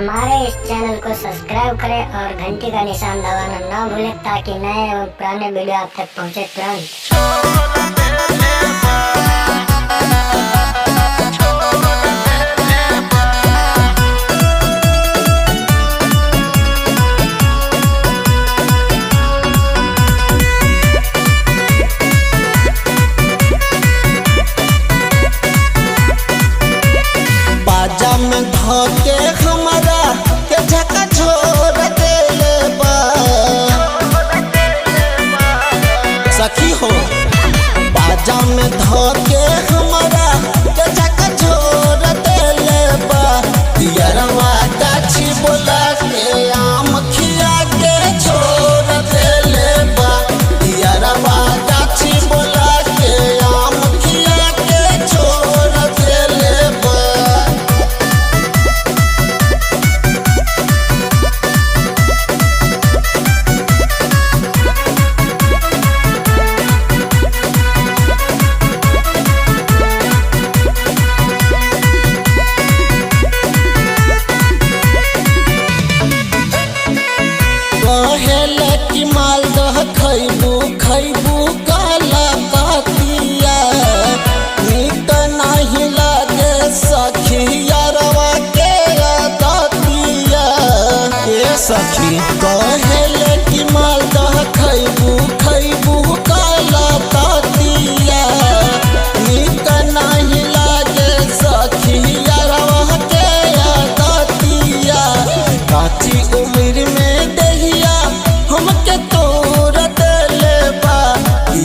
हमारे इस चैनल को सब्सक्राइब करें और घंटी का निशान दबाना ना भूलें ताकि नए एवं पुराने वीडियो आप तक पहुंचे तुरंत। बाजा में धोके हमारा के झका छोड़ देले बा सखी हो। बाजा में धोके हमारा के झका छोड़ देले बा दियरवा गाछी बोला के आम खिया के छोड़ देले बा दियरवा गाछी बोला के आम खिया के छोड़ देले बा। कहेले कि मालदह खैबू खैबू काला कातिया नीक नहीं लागे सखियरवा के दतिया ए सखी। कहेले कि मालदह खैबू खैबू काला कातिया नीक नहीं लागे सखियरवा के दतिया काची उम्र में दहिया हमके तोड़ देले बा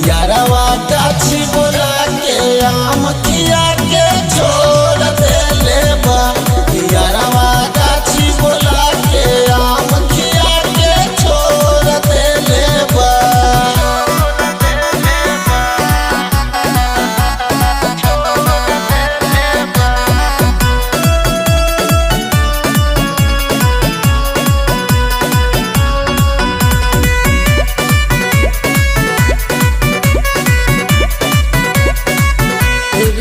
यारवा गाछी बोला के आम खिया के छोड़ देले बा यारवा गाछी बोला के आम खिया के छोड़ देले बा।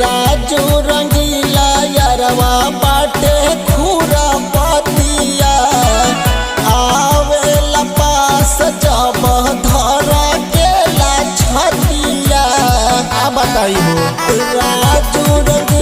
राजू रंगीला यारवा बाटे खूरा पतिया आवेला पास जब धरा केला छतिया। आ बताई हो राजू रंगीला